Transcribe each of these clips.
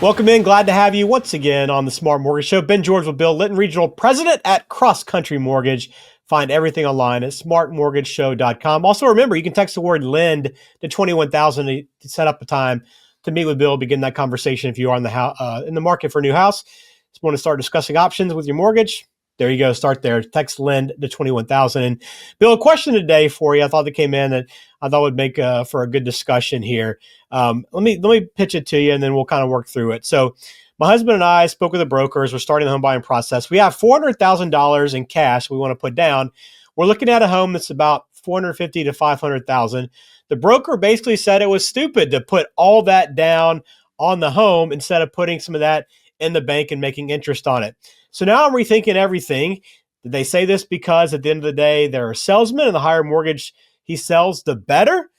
Welcome in. Glad to have you once again on the Smart Mortgage Show. Ben George with Bill Litton, Regional President at Cross Country Mortgage. Find everything online at smartmortgageshow.com. Also, remember, you can text the word LEND to 21,000 to set up a time to meet with Bill, begin that conversation if you are in the market for a new house. Just want to start discussing options with your mortgage. There you go. Start there. Text LEND to 21,000. And Bill, a question today for you. I thought that came in that I thought would make for a good discussion here. Let me pitch it to you, and then we'll kind of work through it. So, my husband and I spoke with the brokers. We're starting the home buying process. We have $400,000 in cash we want to put down. We're looking at a home that's about $450,000 to $500,000. The broker basically said it was stupid to put all that down on the home instead of putting some of that in the bank and making interest on it. So now I'm rethinking everything. Did they say this because at the end of the day, they're a salesman and the higher mortgage he sells, the better?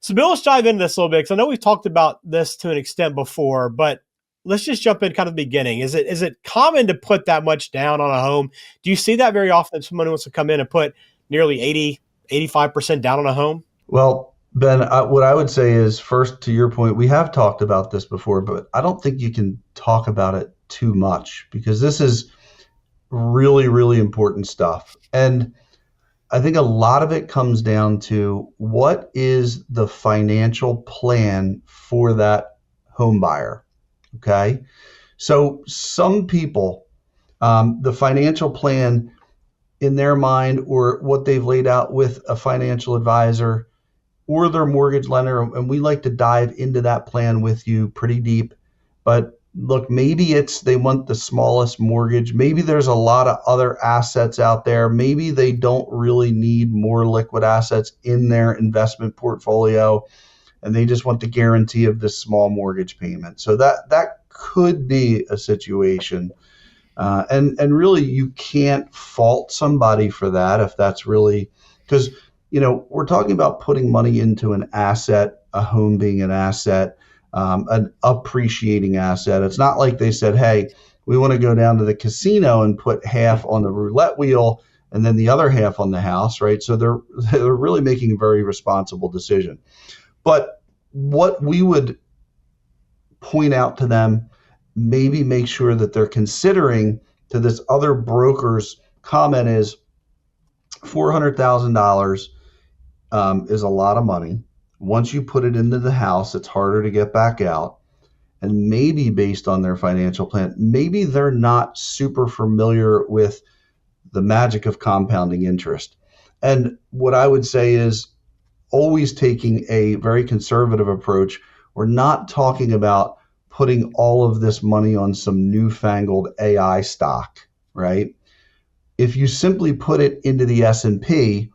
So Bill, let's dive into this a little bit because I know we've talked about this to an extent before, but let's just jump in kind of the beginning. Is it common to put that much down on a home? Do you see that very often? Someone wants to come in and put nearly 85% down on a home? Well, Ben, what I would say is first, to your point, we have talked about this before, but I don't think you can talk about it too much because this is really, really important stuff. And I think a lot of it comes down to what is the financial plan for that home buyer. Okay. So some people, the financial plan in their mind or what they've laid out with a financial advisor or their mortgage lender, and we like to dive into that plan with you pretty deep. But look, maybe it's they want the smallest mortgage. Maybe there's a lot of other assets out there. Maybe they don't really need more liquid assets in their investment portfolio, and they just want the guarantee of this small mortgage payment. So that could be a situation. And really, you can't fault somebody for that if that's really because, we're talking about putting money into an asset, a home being an asset, an appreciating asset. It's not like they said, hey, we want to go down to the casino and put half on the roulette wheel and then the other half on the house, right? So they're really making a very responsible decision. But what we would point out to them, maybe make sure that they're considering to this other broker's comment is $400,000 is a lot of money. Once you put it into the house, it's harder to get back out. And maybe based on their financial plan, maybe they're not super familiar with the magic of compounding interest. And what I would say is always taking a very conservative approach. We're not talking about putting all of this money on some newfangled AI stock, right? If you simply put it into the S&P,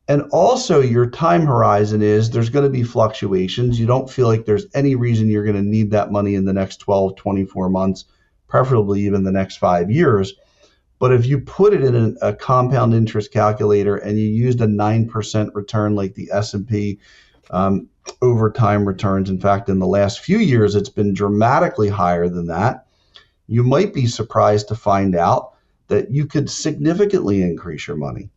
and also your time horizon is there's going to be fluctuations. You don't feel like there's any reason you're going to need that money in the next 12, 24 months, preferably even the next 5 years. But if you put it in a compound interest calculator and you used a 9% return like the S&P over time returns, in fact, in the last few years, it's been dramatically higher than that. You might be surprised to find out that you could significantly increase your money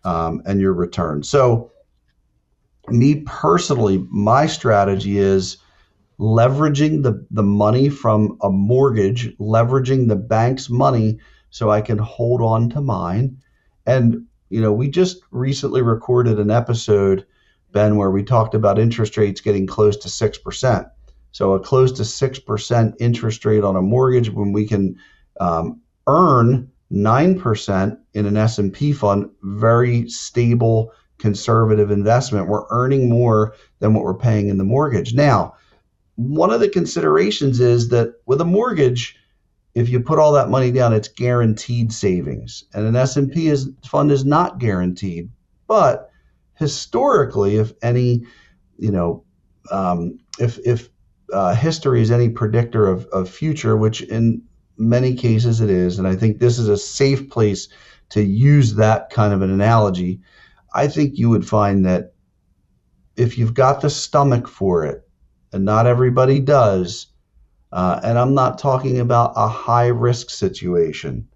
and your return. So me personally, my strategy is leveraging the money from a mortgage, leveraging the bank's money so I can hold on to mine. And, we just recently recorded an episode, Ben, where we talked about interest rates getting close to 6%. So a close to 6% interest rate on a mortgage when we can earn 9% in an S&P fund, very stable, conservative investment. We're earning more than what we're paying in the mortgage. Now, one of the considerations is that with a mortgage, if you put all that money down, it's guaranteed savings. And an S&P fund is not guaranteed. But historically, if any, if history is any predictor of future, which in many cases it is, and I think this is a safe place to use that kind of an analogy, I think you would find that if you've got the stomach for it, and not everybody does, and I'm not talking about a high risk situation,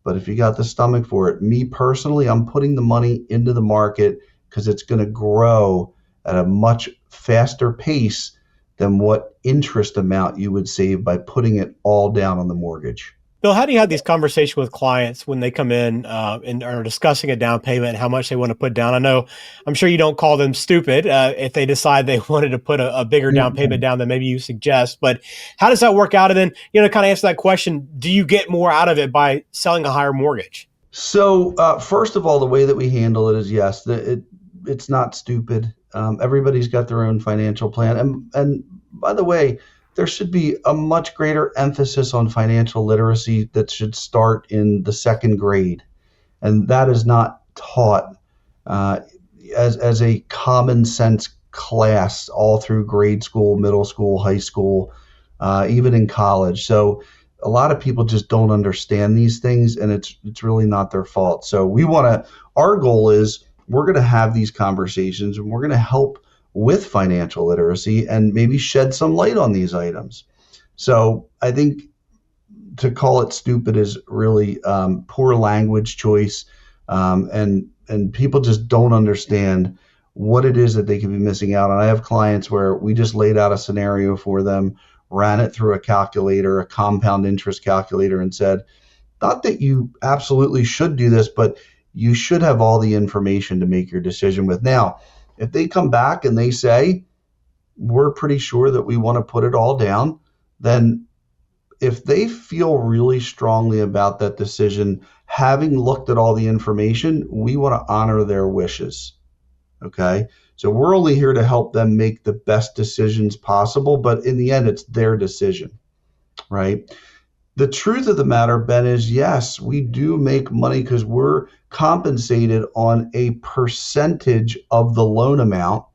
but if you got the stomach for it, me personally, I'm putting the money into the market because it's going to grow at a much faster pace than what interest amount you would save by putting it all down on the mortgage. Bill, how do you have these conversations with clients when they come in and are discussing a down payment and how much they want to put down? I'm sure you don't call them stupid if they decide they wanted to put a bigger down payment down than maybe you suggest. But how does that work out? And then, kind of answer that question, do you get more out of it by selling a higher mortgage? So, first of all, the way that we handle it is yes, it's not stupid. Everybody's got their own financial plan. And by the way, there should be a much greater emphasis on financial literacy that should start in the second grade. And that is not taught as a common sense class all through grade school, middle school, high school, even in college. So a lot of people just don't understand these things, and it's really not their fault. So our goal is we're going to have these conversations, and we're going to help with financial literacy and maybe shed some light on these items. So I think to call it stupid is really poor language choice, and people just don't understand what it is that they could be missing out on. I have clients where we just laid out a scenario for them, ran it through a calculator, a compound interest calculator, and said, not that you absolutely should do this, but you should have all the information to make your decision with. Now, if they come back and they say, we're pretty sure that we want to put it all down, then if they feel really strongly about that decision, having looked at all the information, we want to honor their wishes. Okay. So we're only here to help them make the best decisions possible, but in the end, it's their decision, right? The truth of the matter, Ben, is yes, we do make money because we're compensated on a percentage of the loan amount.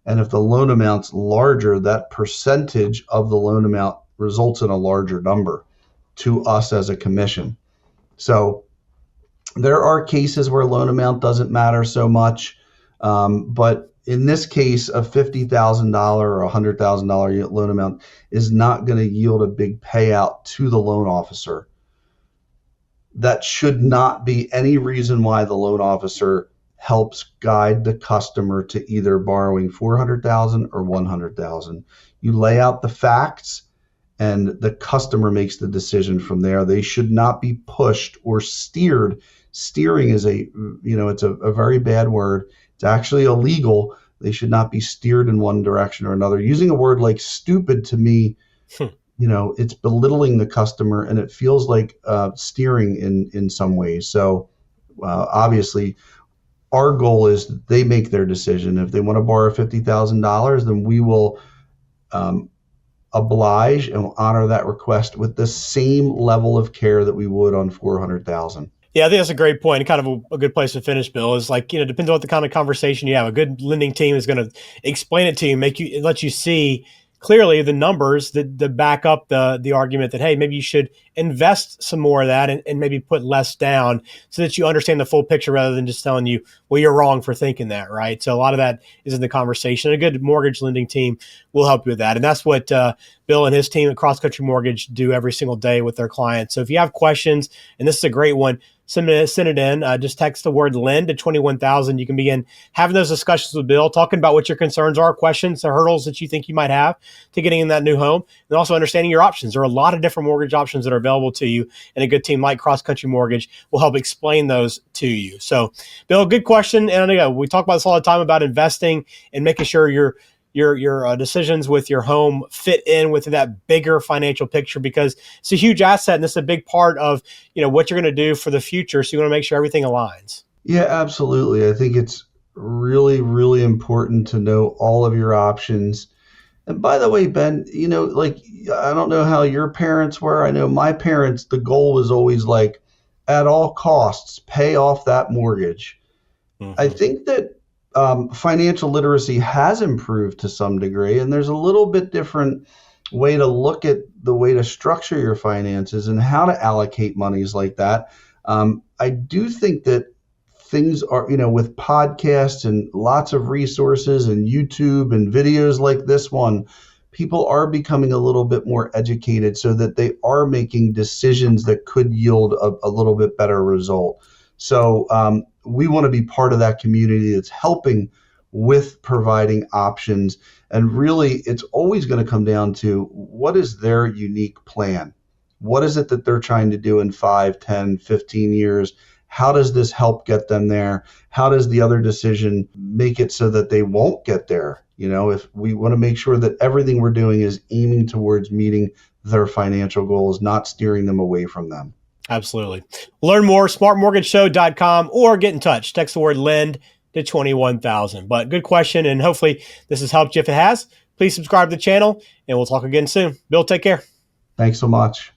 And if the loan amount's larger, that percentage of the loan amount results in a larger number to us as a commission. So there are cases where loan amount doesn't matter so much. But in this case, a $50,000 or $100,000 loan amount is not going to yield a big payout to the loan officer. That should not be any reason why the loan officer helps guide the customer to either borrowing $400,000 or $100,000. You lay out the facts, and the customer makes the decision from there. They should not be pushed or steered. Steering is it's a very bad word. It's actually illegal. They should not be steered in one direction or another. Using a word like stupid to me, it's belittling the customer, and it feels like steering in some ways. So obviously, our goal is that they make their decision. If they want to borrow $50,000, then we will oblige and honor that request with the same level of care that we would on $400,000. Yeah, I think that's a great point. And kind of a good place to finish, Bill, is like, depends on what the kind of conversation you have. A good lending team is going to explain it to you, let you see clearly the numbers that back up the argument that, hey, maybe you should invest some more of that and maybe put less down so that you understand the full picture rather than just telling you, well, you're wrong for thinking that, right? So a lot of that is in the conversation. A good mortgage lending team will help you with that. And that's what Bill and his team at Cross Country Mortgage do every single day with their clients. So if you have questions, and this is a great one, send it in. Just text the word LEND to 21,000. You can begin having those discussions with Bill, talking about what your concerns are, questions, the hurdles that you think you might have to getting in that new home, and also understanding your options. There are a lot of different mortgage options that are available to you, and a good team like Cross Country Mortgage will help explain those to you. So, Bill, good question. And I know we talk about this all the time about investing and making sure your decisions with your home fit in with that bigger financial picture, because it's a huge asset and it's a big part of what you're going to do for the future. So you want to make sure everything aligns. Yeah, absolutely. I think it's really, really important to know all of your options. And by the way, Ben, I don't know how your parents were. I know my parents, the goal was always like, at all costs, pay off that mortgage. Mm-hmm. I think that financial literacy has improved to some degree, and there's a little bit different way to look at the way to structure your finances and how to allocate monies like that. I do think that things are, with podcasts and lots of resources and YouTube and videos like this one, people are becoming a little bit more educated so that they are making decisions that could yield a little bit better result. So we want to be part of that community that's helping with providing options. And really, it's always going to come down to what is their unique plan? What is it that they're trying to do in 5, 10, 15 years? How does this help get them there? How does the other decision make it so that they won't get there? If we want to make sure that everything we're doing is aiming towards meeting their financial goals, not steering them away from them. Absolutely. Learn more, smartmortgageshow.com, or get in touch. Text the word LEND to 21,000. But good question, and hopefully this has helped you. If it has, please subscribe to the channel, and we'll talk again soon. Bill, take care. Thanks so much.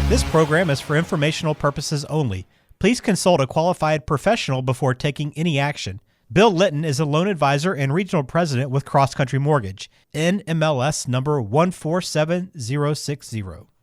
This program is for informational purposes only. Please consult a qualified professional before taking any action. Bill Litton is a loan advisor and regional president with Cross Country Mortgage, NMLS number 147060.